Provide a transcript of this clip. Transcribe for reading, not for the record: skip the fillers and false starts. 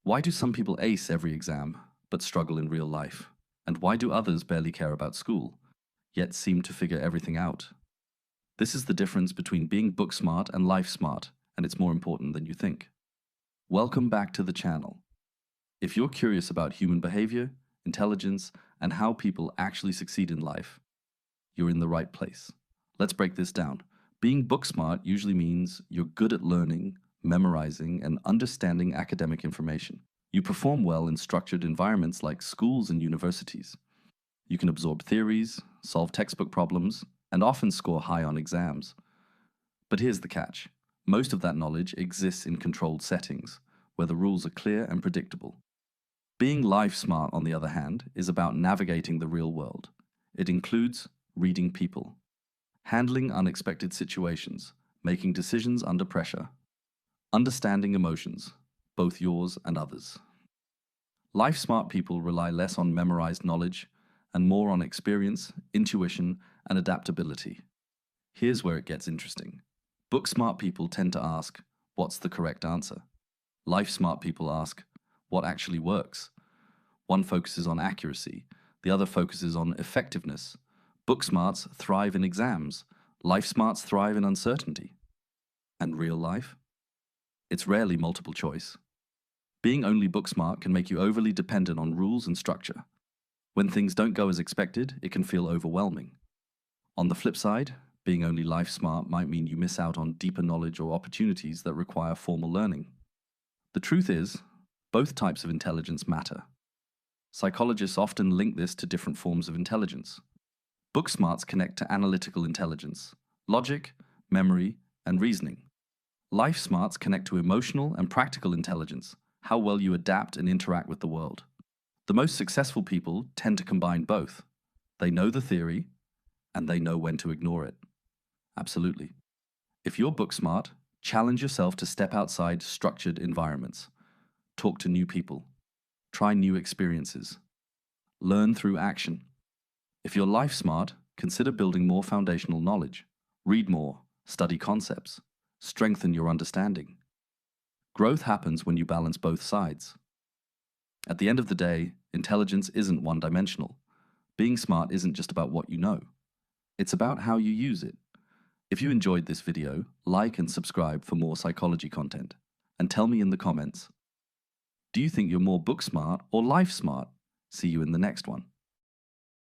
Why do some people ace every exam, but struggle in real life? And why do others barely care about school, yet seem to figure everything out? This is the difference between being book smart and life smart, and it's more important than you think. Welcome back to the channel. If you're curious about human behavior, intelligence, and how people actually succeed in life, you're in the right place. Let's break this down. Being book smart usually means you're good at learning, memorizing, and understanding academic information. You perform well in structured environments like schools and universities. You can absorb theories, solve textbook problems, and often score high on exams. But here's the catch. Most of that knowledge exists in controlled settings, where the rules are clear and predictable. Being life smart, on the other hand, is about navigating the real world. It includes reading people, handling unexpected situations, making decisions under pressure, understanding emotions, both yours and others. Life smart people rely less on memorized knowledge and more on experience, intuition, and adaptability. Here's where it gets interesting. Book smart people tend to ask, what's the correct answer? Life smart people ask, what actually works? One focuses on accuracy, the other focuses on effectiveness. Book smarts thrive in exams, life smarts thrive in uncertainty. And real life? It's rarely multiple choice. Being only book smart can make you overly dependent on rules and structure. When things don't go as expected, it can feel overwhelming. On the flip side, being only life smart might mean you miss out on deeper knowledge or opportunities that require formal learning. The truth is, both types of intelligence matter. Psychologists often link this to different forms of intelligence. Book smarts connect to analytical intelligence, logic, memory, and reasoning. Life smarts connect to emotional and practical intelligence, how well you adapt and interact with the world. The most successful people tend to combine both. They know the theory, and they know when to ignore it. Absolutely. If you're book smart, challenge yourself to step outside structured environments. Talk to new people. Try new experiences. Learn through action. If you're life smart, consider building more foundational knowledge. Read more, study concepts, strengthen your understanding. Growth happens when you balance both sides. At the end of the day, intelligence isn't one-dimensional. Being smart isn't just about what you know. It's about how you use it. If you enjoyed this video, like and subscribe for more psychology content. And tell me in the comments, do you think you're more book smart or life smart? See you in the next one.